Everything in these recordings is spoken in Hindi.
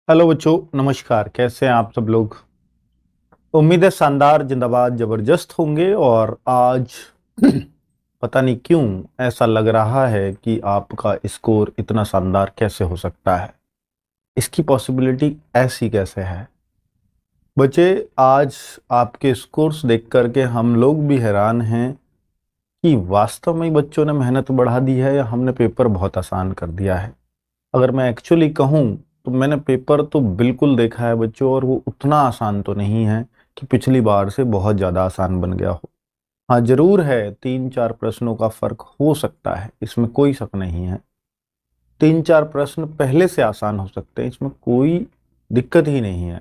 हेलो बच्चों, नमस्कार। कैसे हैं आप सब लोग? उम्मीद है शानदार, जिंदाबाद, जबरदस्त होंगे। और आज पता नहीं क्यों ऐसा लग रहा है कि आपका स्कोर इतना शानदार कैसे हो सकता है। इसकी पॉसिबिलिटी ऐसी कैसे है? बच्चे, आज आपके स्कोर्स देख करके हम लोग भी हैरान हैं कि वास्तव में बच्चों ने मेहनत बढ़ा दी है या हमने पेपर बहुत आसान कर दिया है। अगर मैं एक्चुअली कहूँ तो मैंने पेपर तो बिल्कुल देखा है बच्चों, और वो उतना आसान तो नहीं है कि पिछली बार से बहुत ज़्यादा आसान बन गया हो। हाँ, जरूर है, 3-4 प्रश्नों का फर्क हो सकता है, इसमें कोई शक नहीं है। 3-4 प्रश्न पहले से आसान हो सकते हैं, इसमें कोई दिक्कत ही नहीं है।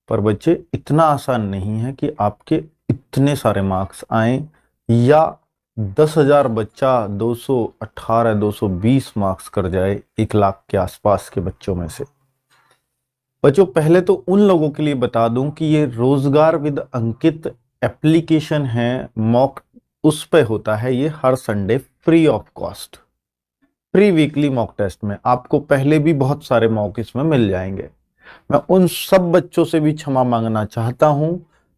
पर बच्चे, इतना आसान नहीं है कि आपके इतने सारे मार्क्स आए, या 10,000 बच्चा 218 220 मार्क्स कर जाए 1 लाख के आसपास के बच्चों में से। बच्चों, पहले तो उन लोगों के लिए बता दूं कि ये रोजगार विद अंकित एप्लीकेशन है, मॉक उस पे होता है ये हर Sunday free of cost. Free weekly mock test में आपको पहले भी बहुत सारे मॉक इसमें मिल जाएंगे। मैं उन सब बच्चों से भी क्षमा मांगना चाहता हूं,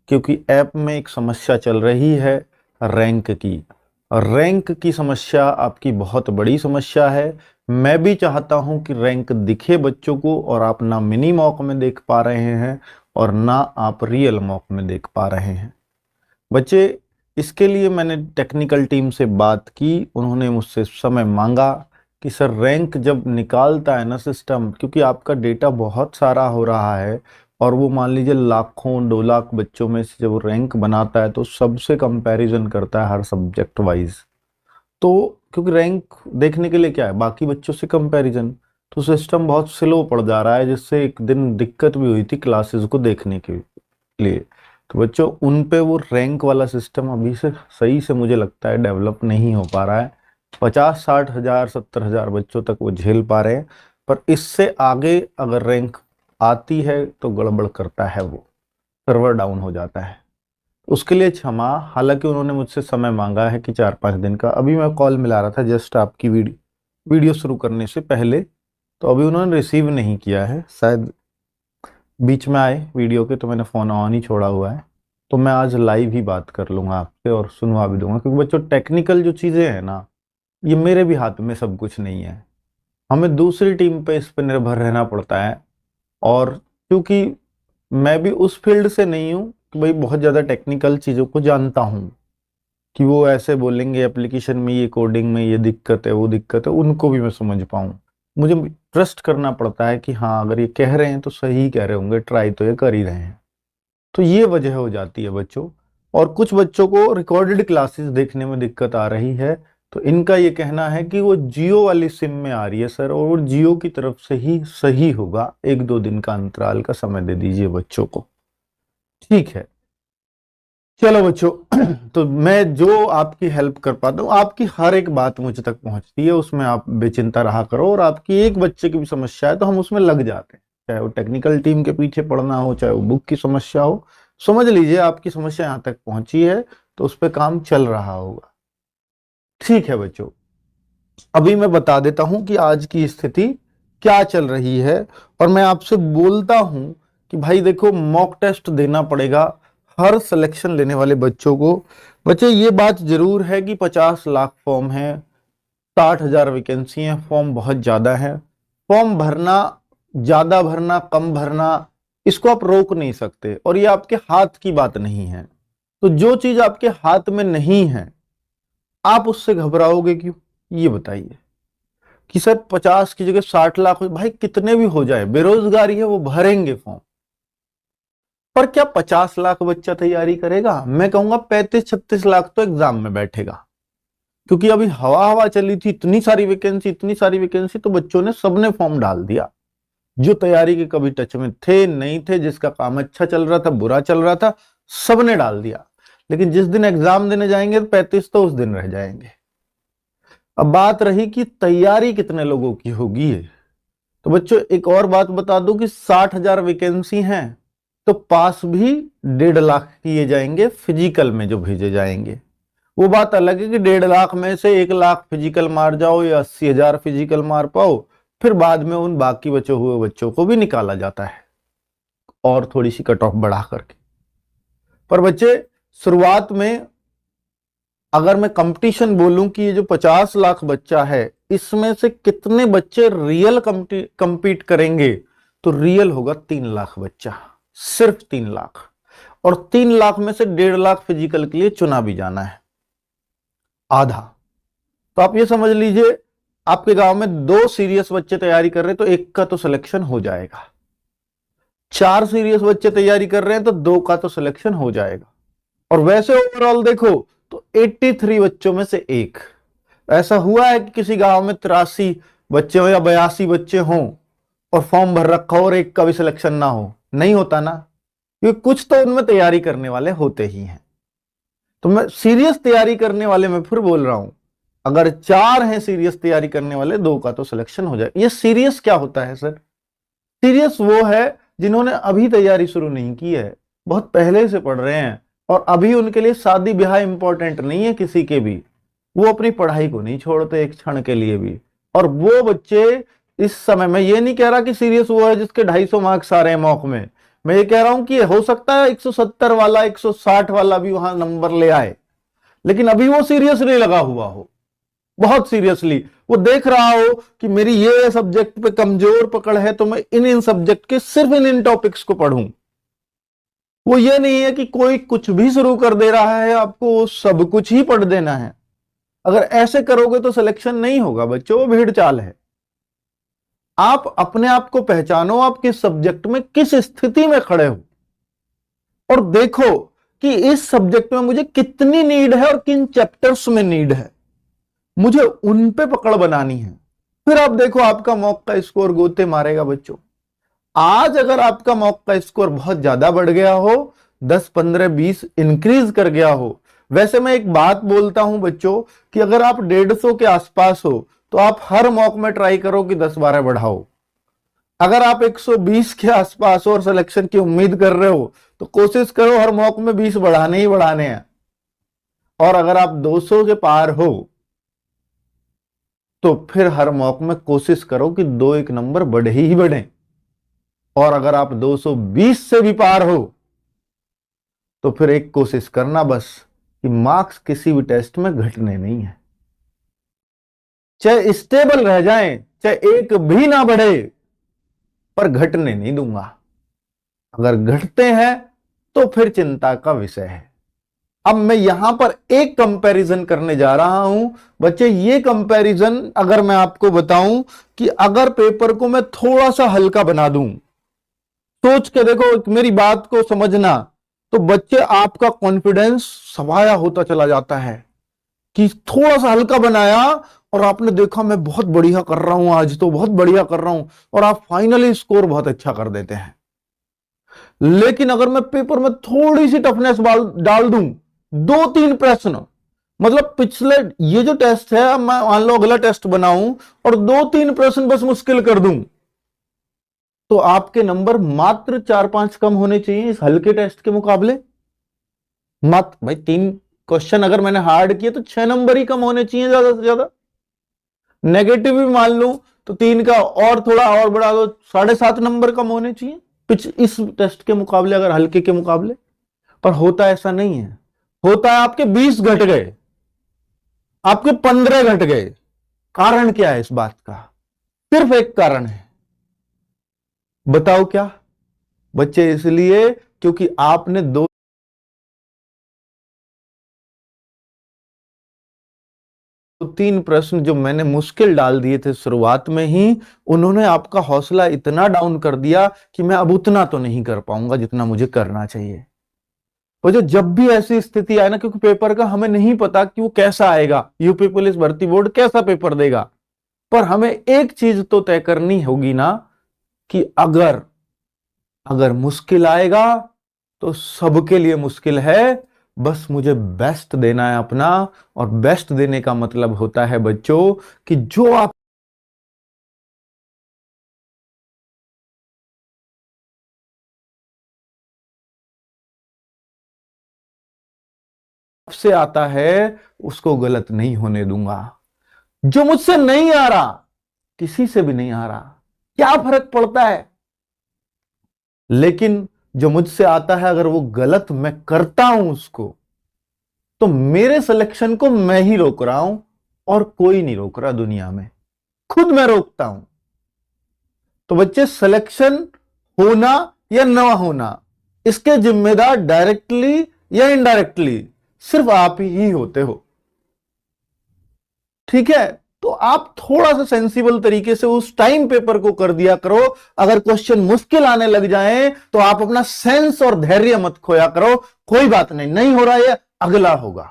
क्योंकि ऐप में एक समस्या चल रही है, रैंक की। रैंक की समस्या आपकी बहुत बड़ी समस्या है। मैं भी चाहता हूं कि रैंक दिखे बच्चों को, और आप ना मिनी मॉक में देख पा रहे हैं और ना आप रियल मॉक में देख पा रहे हैं। बच्चे, इसके लिए मैंने टेक्निकल टीम से बात की, उन्होंने मुझसे समय मांगा कि सर, रैंक जब निकालता है ना सिस्टम, क्योंकि आपका डेटा बहुत सारा हो रहा है, और वो मान लीजिए लाखों 2 लाख बच्चों में से जब रैंक बनाता है तो सबसे कंपैरिजन करता है हर सब्जेक्ट वाइज। तो क्योंकि रैंक देखने के लिए क्या है, बाकी बच्चों से कंपैरिजन, तो सिस्टम बहुत स्लो पड़ जा रहा है, जिससे एक दिन दिक्कत भी हुई थी क्लासेस को देखने के लिए। तो बच्चों, उन पे वो रैंक वाला सिस्टम अभी से सही से मुझे लगता है डेवलप नहीं हो पा रहा है। 50-60 हजार 70 हजार बच्चों तक वो झेल पा रहे हैं, पर इससे आगे अगर रैंक आती है तो गड़बड़ करता है, वो सर्वर डाउन हो जाता है। उसके लिए क्षमा। हालांकि उन्होंने मुझसे समय मांगा है कि 4-5 दिन का। अभी मैं कॉल मिला रहा था जस्ट आपकी वीडियो शुरू करने से पहले, तो अभी उन्होंने रिसीव नहीं किया है, शायद बीच में आए वीडियो के, तो मैंने फ़ोन ऑन ही छोड़ा हुआ है। तो मैं आज लाइव ही बात कर लूँगा आपसे और सुनवा भी दूंगा, क्योंकि बच्चों टेक्निकल जो चीज़ें हैं ना, ये मेरे भी हाथ में सब कुछ नहीं है। हमें दूसरी टीम पे इस पर निर्भर रहना पड़ता है। और क्योंकि मैं भी उस फील्ड से नहीं हूँ कि भाई बहुत ज़्यादा टेक्निकल चीज़ों को जानता हूँ, कि वो ऐसे बोलेंगे एप्लीकेशन में ये कोडिंग में ये दिक्कत है वो दिक्कत है, उनको भी मैं समझ पाऊँ। मुझे ट्रस्ट करना पड़ता है कि हाँ, अगर ये कह रहे हैं तो सही कह रहे होंगे, ट्राई तो ये कर ही रहे हैं। तो ये वजह हो जाती है बच्चों। और कुछ बच्चों को रिकॉर्डेड क्लासेस देखने में दिक्कत आ रही है, तो इनका ये कहना है कि वो जियो वाली सिम में आ रही है सर, और वो जियो की तरफ से ही सही होगा। 1-2 दिन का अंतराल का समय दे दीजिए बच्चों को। ठीक है, चलो बच्चों। तो मैं जो आपकी हेल्प कर पाता हूँ, आपकी हर एक बात मुझ तक पहुंचती है, उसमें आप बेचिंता रहा करो। और आपकी एक बच्चे की भी समस्या है तो हम उसमें लग जाते हैं, चाहे वो टेक्निकल टीम के पीछे पड़ना हो, चाहे वो बुक की समस्या हो। समझ लीजिए आपकी समस्या यहाँ तक पहुंची है, तो उस पर काम चल रहा होगा। ठीक है बच्चों, अभी मैं बता देता हूं कि आज की स्थिति क्या चल रही है। और मैं आपसे बोलता हूं कि भाई देखो, मॉक टेस्ट देना पड़ेगा हर सिलेक्शन लेने वाले बच्चों को। बच्चे, ये बात जरूर है कि 50 लाख फॉर्म है, 60 हजार वैकेंसी है, फॉर्म बहुत ज्यादा है। फॉर्म भरना, ज्यादा भरना, कम भरना, इसको आप रोक नहीं सकते, और ये आपके हाथ की बात नहीं है। तो जो चीज आपके हाथ में नहीं है, आप उससे घबराओगे क्यों? ये बताइए। कि सर 50 की जगह 60 लाख हो, भाई कितने भी हो जाए, बेरोजगारी है, वो भरेंगे फॉर्म। पर क्या 50 लाख बच्चा तैयारी करेगा? मैं कहूंगा 35-36 लाख तो एग्जाम में बैठेगा। क्योंकि अभी हवा हवा चली थी, इतनी सारी वैकेंसी, इतनी सारी वैकेंसी, तो बच्चों ने सबने फॉर्म डाल दिया। जो तैयारी के कभी टच में थे नहीं थे, जिसका काम अच्छा चल रहा था बुरा चल रहा था, सबने डाल दिया। लेकिन जिस दिन एग्जाम देने जाएंगे तो 35 तो उस दिन रह जाएंगे। अब बात रही कि तैयारी कितने लोगों की होगी। तो बच्चों, एक और बात बता दूं कि 60 हजार वैकेंसी हैं, तो पास भी 1.5 लाख किए जाएंगे फिजिकल में जो भेजे जाएंगे। वो बात अलग है कि 1.5 लाख में से 1 लाख फिजिकल मार जाओ या 80 हजार फिजिकल मार पाओ, फिर बाद में उन बाकी बचे हुए बच्चों को भी निकाला जाता है और थोड़ी सी कट ऑफ बढ़ा करके। पर बच्चे, शुरुआत में अगर मैं कंपटीशन बोलूं कि ये जो 50 लाख बच्चा है, इसमें से कितने बच्चे रियल कंपीट करेंगे, तो रियल होगा 3 लाख बच्चा, सिर्फ 3 लाख। और 3 लाख में से 1.5 लाख फिजिकल के लिए चुना भी जाना है, आधा। तो आप ये समझ लीजिए, आपके गांव में 2 सीरियस बच्चे तैयारी कर रहे हैं तो 1 का तो सिलेक्शन हो जाएगा, 4 सीरियस बच्चे तैयारी कर रहे हैं तो 2 का तो सिलेक्शन हो जाएगा। और वैसे ओवरऑल देखो तो 83 बच्चों में से 1। ऐसा हुआ है कि किसी गांव में 83 बच्चे हो या 82 बच्चे हों और फॉर्म भर रखा हो और 1 का भी सिलेक्शन ना हो? नहीं होता ना, क्योंकि कुछ तो उनमें तैयारी करने वाले होते ही हैं। तो मैं सीरियस तैयारी करने वाले में फिर बोल रहा हूं, अगर 4 हैं सीरियस तैयारी करने वाले, 2 का तो सिलेक्शन हो जाए। ये सीरियस क्या होता है सर? सीरियस वो है जिन्होंने अभी तैयारी शुरू नहीं की है, बहुत पहले से पढ़ रहे हैं और अभी उनके लिए शादी ब्याह इंपॉर्टेंट नहीं है किसी के भी, वो अपनी पढ़ाई को नहीं छोड़ते एक क्षण के लिए भी। और वो बच्चे इस समय, मैं ये नहीं कह रहा कि सीरियस वो है जिसके 250 मार्क्स आ रहे हैं मॉक में, मैं ये कह रहा हूं कि हो सकता है 170 वाला 160 वाला भी वहां नंबर ले आए, लेकिन अभी वो सीरियस नहीं लगा हुआ हो, बहुत सीरियसली वो देख रहा हो कि मेरी ये सब्जेक्ट पे कमजोर पकड़ है तो मैं इन इन सब्जेक्ट के सिर्फ इन टॉपिक्स को पढ़ूं। वो ये नहीं है कि कोई कुछ भी शुरू कर दे रहा है, आपको सब कुछ ही पढ़ देना है। अगर ऐसे करोगे तो सिलेक्शन नहीं होगा बच्चों, वो भीड़ चाल है। आप अपने आप को पहचानो, आप किस सब्जेक्ट में किस स्थिति में खड़े हो, और देखो कि इस सब्जेक्ट में मुझे कितनी नीड है और किन चैप्टर्स में नीड है, मुझे उन पे पकड़ बनानी है। फिर आप देखो आपका मॉक का स्कोर गोते मारेगा बच्चों। आज अगर आपका मॉक का स्कोर बहुत ज्यादा बढ़ गया हो, 10 15 20 इंक्रीज कर गया हो, वैसे मैं एक बात बोलता हूं बच्चों कि अगर आप 150 के आसपास हो तो आप हर मॉक में ट्राई करो कि 10 12 बढ़ाओ। अगर आप 120 के आसपास हो और सिलेक्शन की उम्मीद कर रहे हो तो कोशिश करो हर मॉक में 20 बढ़ाने ही बढ़ाने हैं। और अगर आप 200 के पार हो तो फिर हर मॉक में कोशिश करो कि 2-1 नंबर बढ़े ही बढ़े। और अगर आप 220 से भी पार हो तो फिर एक कोशिश करना बस कि मार्क्स किसी भी टेस्ट में घटने नहीं है, चाहे स्टेबल रह जाएं, चाहे एक भी ना बढ़े, पर घटने नहीं दूंगा। अगर घटते हैं तो फिर चिंता का विषय है। अब मैं यहां पर एक कंपैरिजन करने जा रहा हूं बच्चे। ये कंपैरिजन अगर मैं आपको बताऊं कि अगर पेपर को मैं थोड़ा सा हल्का बना दूं, सोच के देखो, मेरी बात को समझना, तो बच्चे आपका कॉन्फिडेंस सवाया होता चला जाता है कि थोड़ा सा हल्का बनाया और आपने देखा मैं बहुत बढ़िया कर रहा हूं, आज तो बहुत बढ़िया कर रहा हूं, और आप फाइनली स्कोर बहुत अच्छा कर देते हैं। लेकिन अगर मैं पेपर में थोड़ी सी टफनेस डाल दूं, 2-3 प्रश्न, मतलब पिछले ये जो टेस्ट है, अब मैं मान लो अगला टेस्ट बनाऊं और 2-3 प्रश्न बस मुश्किल कर दूं, तो आपके नंबर मात्र 4-5 कम होने चाहिए इस हल्के टेस्ट के मुकाबले। मत भाई, 3 क्वेश्चन अगर मैंने हार्ड किए तो 6 नंबर ही कम होने चाहिए ज्यादा से ज्यादा। नेगेटिव भी मान लूं तो 3 का और थोड़ा और बढ़ा दो, 7.5 नंबर कम होने चाहिए इस टेस्ट के मुकाबले, अगर हल्के के मुकाबले। पर होता ऐसा नहीं है, होता है आपके 20 घट गए, आपके 15 घट गए। कारण क्या है इस बात का? सिर्फ एक कारण है, बताओ क्या बच्चे? इसलिए क्योंकि आपने 2-3 प्रश्न जो मैंने मुश्किल डाल दिए थे शुरुआत में ही, उन्होंने आपका हौसला इतना डाउन कर दिया कि मैं अब उतना तो नहीं कर पाऊंगा जितना मुझे करना चाहिए। तो जो जब भी ऐसी स्थिति आए ना, क्योंकि पेपर का हमें नहीं पता कि वो कैसा आएगा, यूपी पुलिस भर्ती बोर्ड कैसा पेपर देगा, पर हमें एक चीज तो तय करनी होगी ना कि अगर अगर मुश्किल आएगा तो सबके लिए मुश्किल है, बस मुझे बेस्ट देना है अपना। और बेस्ट देने का मतलब होता है बच्चों कि जो आपसे आता है उसको गलत नहीं होने दूंगा। जो मुझसे नहीं आ रहा, किसी से भी नहीं आ रहा, क्या फर्क पड़ता है। लेकिन जो मुझसे आता है, अगर वो गलत मैं करता हूं उसको, तो मेरे सिलेक्शन को मैं ही रोक रहा हूं और कोई नहीं रोक रहा दुनिया में, खुद मैं रोकता हूं। तो बच्चे, सिलेक्शन होना या ना होना, इसके जिम्मेदार डायरेक्टली या इनडायरेक्टली सिर्फ आप ही होते हो। ठीक है, तो आप थोड़ा सा सेंसिबल तरीके से उस टाइम पेपर को कर दिया करो। अगर क्वेश्चन मुश्किल आने लग जाए तो आप अपना सेंस और धैर्य मत खोया करो। कोई बात नहीं, नहीं हो रहा है, अगला होगा।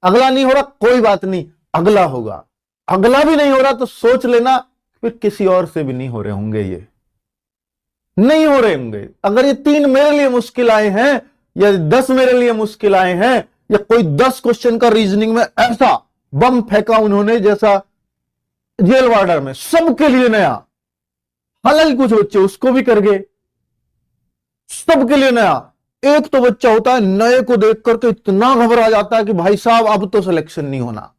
अगला नहीं हो रहा, कोई बात नहीं, अगला होगा। अगला भी नहीं हो रहा तो सोच लेना फिर किसी और से भी नहीं हो रहे होंगे, ये नहीं हो रहे होंगे। अगर ये 3 मेरे लिए मुश्किल आए हैं या 10 मेरे लिए मुश्किल आए हैं, या कोई 10 क्वेश्चन का रीजनिंग में ऐसा बम फेंका उन्होंने जैसा जेल वार्डर में, सबके लिए नया, हालांकि कुछ बच्चे उसको भी कर गए, सबके लिए नया। एक तो बच्चा होता है नए को देख करके इतना घबरा जाता है कि भाई साहब अब तो सिलेक्शन नहीं होना,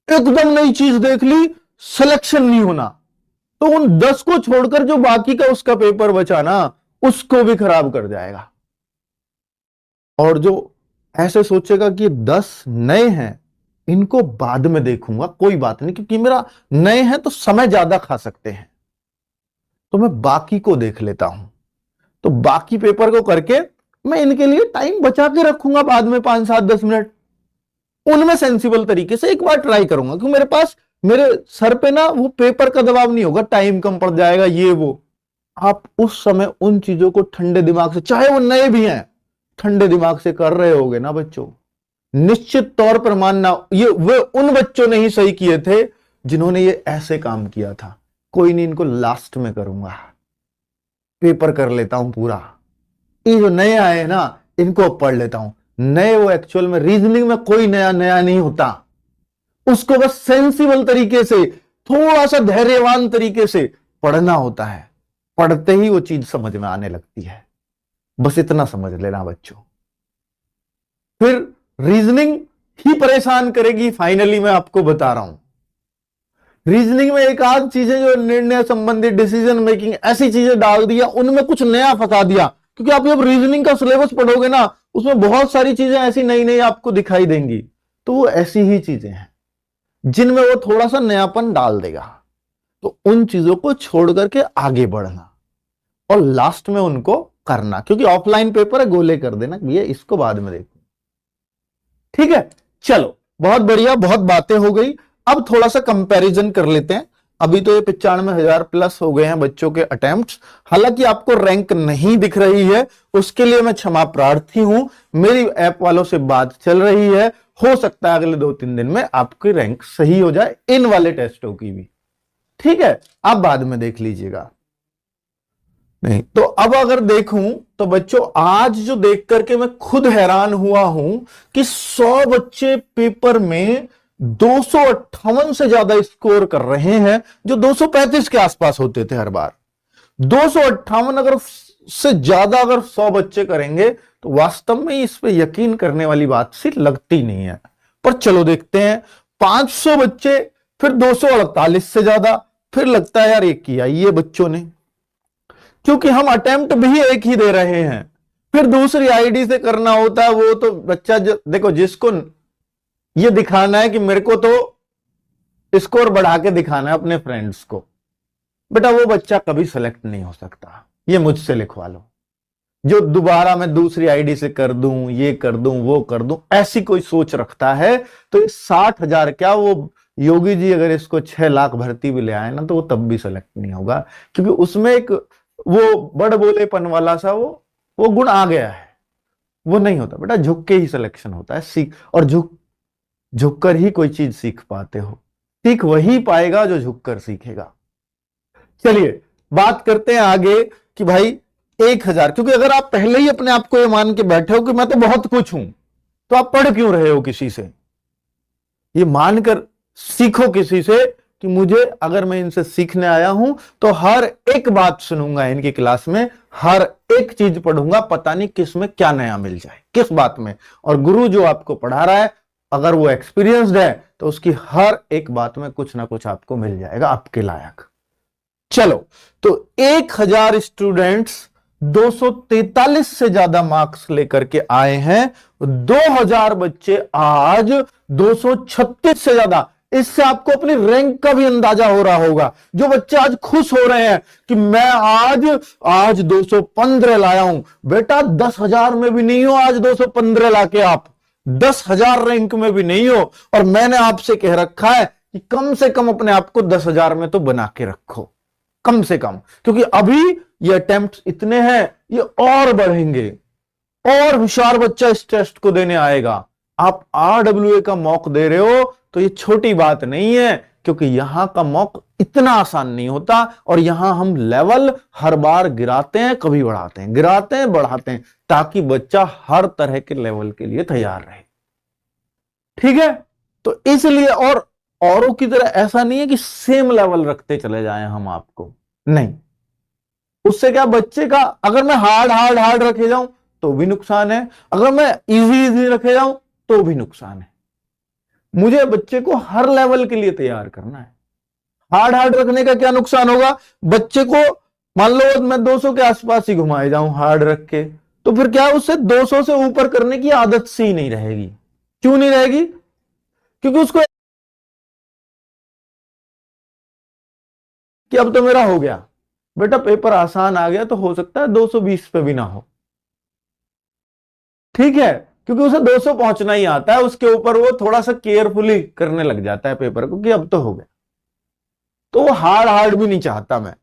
एकदम नई चीज देख ली, सिलेक्शन नहीं होना। तो उन 10 को छोड़कर जो बाकी का उसका पेपर बचा ना, उसको भी खराब कर जाएगा। और जो ऐसे सोचेगा कि 10 नए हैं, इनको बाद में देखूंगा, कोई बात नहीं, क्योंकि मेरा नए हैं तो समय ज्यादा खा सकते हैं, तो मैं बाकी को देख लेता हूं। तो बाकी पेपर को करके मैं इनके लिए टाइम बचा के रखूंगा, बाद में 5, 7, 10 मिनट उनमें सेंसिबल तरीके से एक बार ट्राई करूंगा, क्योंकि मेरे पास, मेरे सर पे ना वो पेपर का दबाव नहीं होगा, टाइम कम पड़ जाएगा, ये वो। आप उस समय उन चीजों को ठंडे दिमाग से, चाहे वो नए भी हैं, ठंडे दिमाग से कर रहे होगे ना बच्चों, निश्चित तौर पर मानना, ये वे उन बच्चों ने ही सही किए थे जिन्होंने ये ऐसे काम किया था। कोई नहीं, इनको लास्ट में करूंगा, पेपर कर लेता हूं पूरा। ये जो नए आए ना, इनको पढ़ लेता हूं। नए वो एक्चुअल में रीजनिंग में कोई नया नया नहीं होता, उसको बस सेंसिबल तरीके से, थोड़ा सा धैर्यवान तरीके से पढ़ना होता है। पढ़ते ही वो चीज समझ में आने लगती है, बस इतना समझ लेना बच्चों। फिर रीजनिंग ही परेशान करेगी, फाइनली मैं आपको बता रहा हूं। रीजनिंग में एक आध चीजें जो निर्णय संबंधी, डिसीजन मेकिंग, ऐसी चीजें डाल दिया, उनमें कुछ नया फंसा दिया। क्योंकि आप जब रीजनिंग का सिलेबस पढ़ोगे ना, उसमें बहुत सारी चीजें ऐसी नई नई आपको दिखाई देंगी, तो वो ऐसी ही चीजें हैं जिनमें वो थोड़ा सा नयापन डाल देगा। तो उन चीजों को छोड़ करके आगे बढ़ना और लास्ट में उनको करना, क्योंकि ऑफलाइन पेपर है, गोले कर देना, ये इसको बाद में देखो। ठीक है, चलो बहुत बढ़िया, बहुत बातें हो गई। अब थोड़ा सा कंपैरिजन कर लेते हैं। अभी तो ये 95,000 प्लस हो गए हैं बच्चों के अटेम्प्ट्स। हालांकि आपको रैंक नहीं दिख रही है, उसके लिए मैं क्षमा प्रार्थी हूं। मेरी ऐप वालों से बात चल रही है, हो सकता है अगले 2-3 दिन में आपकी रैंक सही हो जाए, इन वाले टेस्टों की भी। ठीक है, आप बाद में देख लीजिएगा। नहीं तो अब अगर देखूं तो बच्चों, आज जो देख करके मैं खुद हैरान हुआ हूं कि 100 बच्चे पेपर में 258 से ज्यादा स्कोर कर रहे हैं, जो 235 के आसपास होते थे हर बार। 258 अगर से ज्यादा अगर 100 बच्चे करेंगे तो वास्तव में इस पे यकीन करने वाली बात सी लगती नहीं है। पर चलो देखते हैं, 500 बच्चे, फिर 248 से ज्यादा, फिर लगता है यार एक किया ये बच्चों ने, क्योंकि हम अटेम्प्ट भी एक ही दे रहे हैं। फिर दूसरी आईडी से करना होता है, वो तो बच्चा देखो, जिसको ये दिखाना है कि मेरे को तो स्कोर बढ़ा के दिखाना है अपने फ्रेंड्स को, बेटा वो बच्चा कभी सेलेक्ट नहीं हो सकता। ये मुझसे लिखवा लो। जो दोबारा मैं दूसरी आईडी से कर दूं, ये कर दूं, वो कर दूं, ऐसी कोई सोच रखता है तो 60,000 क्या, वो योगी जी अगर इसको 6 लाख भर्ती भी ले आए ना, तो वो तब भी सेलेक्ट नहीं होगा, क्योंकि उसमें एक वो बड़ बोलेपन वाला सा वो गुण आ गया है। वो नहीं होता बेटा, झुक के ही सिलेक्शन होता है। सीख, और झुक कर ही कोई चीज सीख पाते हो। सीख वही पाएगा जो झुक कर सीखेगा। चलिए बात करते हैं आगे कि भाई 1,000, क्योंकि अगर आप पहले ही अपने आप को ये मान के बैठे हो कि मैं तो बहुत कुछ हूं, तो आप पढ़ क्यों रहे हो किसी से? ये मानकर सीखो किसी से कि मुझे, अगर मैं इनसे सीखने आया हूं तो हर एक बात सुनूंगा इनकी क्लास में, हर एक चीज पढ़ूंगा, पता नहीं किस में क्या नया मिल जाए, किस बात में। और गुरु जो आपको पढ़ा रहा है अगर वो एक्सपीरियंस्ड है तो उसकी हर एक बात में कुछ ना कुछ आपको मिल जाएगा आपके लायक। चलो, तो 1000 स्टूडेंट्स 243 से ज्यादा मार्क्स लेकर के आए हैं, 2000 बच्चे आज 236 से ज्यादा। इससे आपको अपनी रैंक का भी अंदाजा हो रहा होगा। जो बच्चे आज खुश हो रहे हैं कि मैं आज 215 लाया हूं, बेटा 10,000 में भी नहीं हो आज 215 लाके, आप 10,000 रैंक में भी नहीं हो। और मैंने आपसे कह रखा है कि कम से कम अपने आप को 10,000 में तो बना के रखो, कम से कम, क्योंकि अभी ये अटेम्प्ट इतने हैं, ये और बढ़ेंगे और होशियार बच्चा इस टेस्ट को देने आएगा। आप RWA का मॉक दे रहे हो तो ये छोटी बात नहीं है, क्योंकि यहां का मॉक इतना आसान नहीं होता। और यहां हम लेवल हर बार गिराते हैं, कभी बढ़ाते हैं, गिराते हैं, बढ़ाते हैं, ताकि बच्चा हर तरह के लेवल के लिए तैयार रहे। ठीक है, तो इसलिए और औरों की तरह ऐसा नहीं है कि सेम लेवल रखते चले जाएं हम आपको, नहीं। उससे क्या बच्चे का, अगर मैं हार्ड हार्ड हार्ड रखे जाऊं तो भी नुकसान है, अगर मैं इजी इजी रखे जाऊं तो भी नुकसान है। मुझे बच्चे को हर लेवल के लिए तैयार करना है। हार्ड हार्ड रखने का क्या नुकसान होगा? बच्चे को मान लो मैं 200 के आसपास ही घुमाए जाऊं हार्ड रख के, तो फिर क्या उससे 200 से ऊपर करने की आदत सी नहीं रहेगी। क्यों नहीं रहेगी? क्योंकि उसको कि अब तो मेरा हो गया बेटा, पेपर आसान आ गया, तो हो सकता है 220 पे भी ना हो। ठीक है, क्योंकि उसे 200 पहुंचना ही आता है, उसके ऊपर वो थोड़ा सा केयरफुली करने लग जाता है पेपर को कि अब तो हो गया। तो वो हार्ड हार्ड भी नहीं चाहता मैं।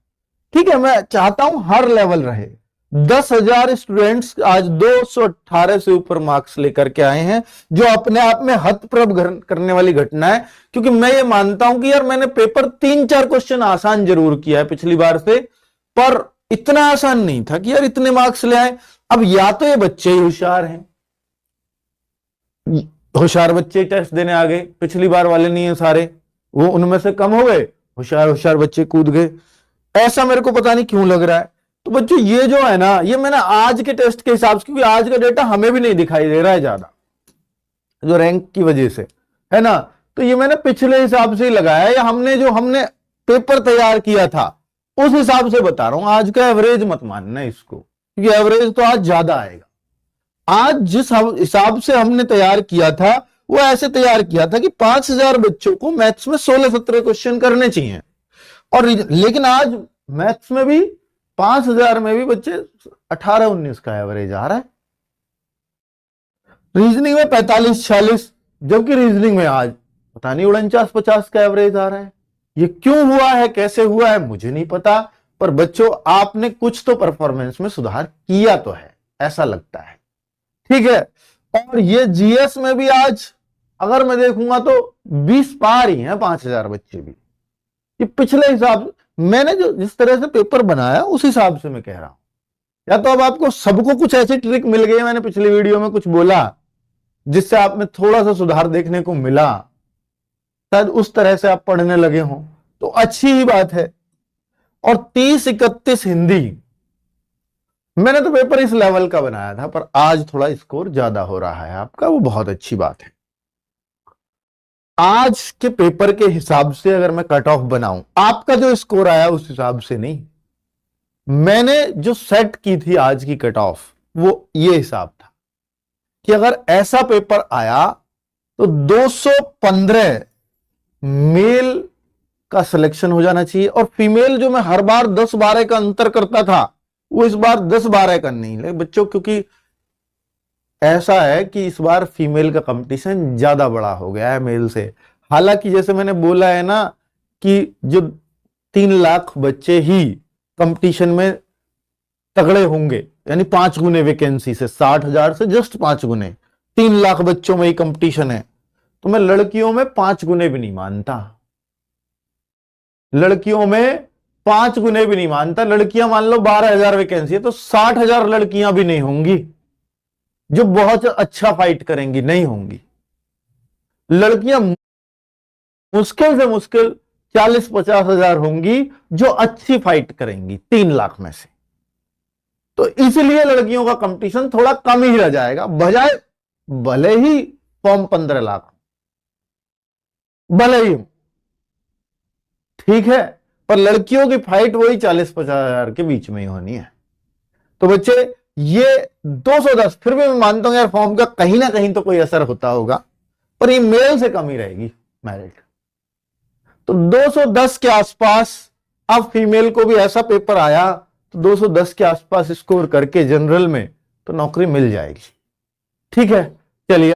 ठीक है, मैं चाहता हूं हर लेवल रहे। 10,000 स्टूडेंट्स आज 218 से ऊपर मार्क्स लेकर के आए हैं, जो अपने आप में हतप्रभ करने वाली घटना है। क्योंकि मैं ये मानता हूं कि यार मैंने पेपर 3-4 क्वेश्चन आसान जरूर किया है पिछली बार से, पर इतना आसान नहीं था कि यार इतने मार्क्स ले आए। अब या तो ये बच्चे ही होशियार हैं, होशियार बच्चे टेस्ट देने आ गए, पिछली बार वाले नहीं है सारे, वो उनमें से कम हो गए, होशियार होशियार बच्चे कूद गए, ऐसा मेरे को पता नहीं क्यों लग रहा है। तो बच्चों ये जो है ना, ये मैंने आज के टेस्ट के हिसाब से, क्योंकि आज का डेटा हमें भी नहीं दिखाई दे रहा है ज्यादा, जो रैंक की वजह से है ना, तो ये मैंने पिछले हिसाब से ही लगाया है, या हमने पेपर तैयार किया था उस हिसाब से बता रहा हूं। आज का एवरेज मत मानना इसको, क्योंकि एवरेज तो आज ज्यादा आएगा। आज जिस हिसाब से हमने तैयार किया था, वो ऐसे तैयार किया था कि 5,000 बच्चों को मैथ्स में 16-17 क्वेश्चन करने चाहिए। और लेकिन आज मैथ्स में भी 5,000 में भी बच्चे 18-19 का एवरेज आ रहा है, रीजनिंग में 45-46, जबकि रीजनिंग में आज पता नहीं 49-50 का एवरेज आ रहा है। ये क्यों हुआ है, कैसे हुआ है, मुझे नहीं पता, पर बच्चों आपने कुछ तो परफॉर्मेंस में सुधार किया तो है, ऐसा लगता है। ठीक है, और ये जीएस में भी आज अगर मैं देखूंगा तो 20 पार ही हैं 5,000 बच्चे भी। ये पिछले हिसाब, मैंने जो जिस तरह से पेपर बनाया उस हिसाब से मैं कह रहा हूं। या तो अब आपको सबको कुछ ऐसी ट्रिक मिल गई, मैंने पिछली वीडियो में कुछ बोला जिससे आप में थोड़ा सा सुधार देखने को मिला, शायद उस तरह से आप पढ़ने लगे हों तो अच्छी ही बात है। और 30-31 हिंदी, मैंने तो पेपर इस लेवल का बनाया था, पर आज थोड़ा स्कोर ज्यादा हो रहा है आपका, वो बहुत अच्छी बात है। आज के पेपर के हिसाब से अगर मैं कट ऑफ बनाऊं, आपका जो स्कोर आया उस हिसाब से नहीं, मैंने जो सेट की थी आज की कट ऑफ, वो ये हिसाब था कि अगर ऐसा पेपर आया तो 215 मेल का सिलेक्शन हो जाना चाहिए, और फीमेल जो मैं हर बार 10-12 का अंतर करता था, वो इस बार 10-12 का नहीं है बच्चों, क्योंकि ऐसा है कि इस बार फीमेल का कंपटीशन ज्यादा बड़ा हो गया है मेल से। हालांकि जैसे मैंने बोला है ना कि जो 3 लाख बच्चे ही कंपटीशन में तगड़े होंगे, यानी 5 गुने वैकेंसी से, 60,000 से जस्ट 5 गुने, 3 लाख बच्चों में ही कंपटीशन है, तो मैं लड़कियों में 5 गुने भी नहीं मानता, लड़कियों में 5 गुने भी नहीं मानता। लड़कियां मान लो 12,000 वैकेंसी है तो 60,000 लड़कियां भी नहीं होंगी जो बहुत अच्छा फाइट करेंगी, नहीं होंगी। लड़कियां मुश्किल से मुश्किल 40-50,000 होंगी जो अच्छी फाइट करेंगी 3 लाख में से। तो इसलिए लड़कियों का कंपटीशन थोड़ा कम ही रह जाएगा, बजाय भले ही फॉर्म 15 लाख, भले ही हो, ठीक है, पर लड़कियों की फाइट वही 40-50 हजार के बीच में ही होनी है। तो बच्चे ये 210 फिर भी मैं मानता हूं यार फॉर्म का कहीं ना कहीं तो कोई असर होता होगा, पर ये मेल से कम ही रहेगी मैरिट। तो 210 के आसपास, अब फीमेल को भी ऐसा पेपर आया तो 210 के आसपास स्कोर करके जनरल में तो नौकरी मिल जाएगी। ठीक है, चलिए।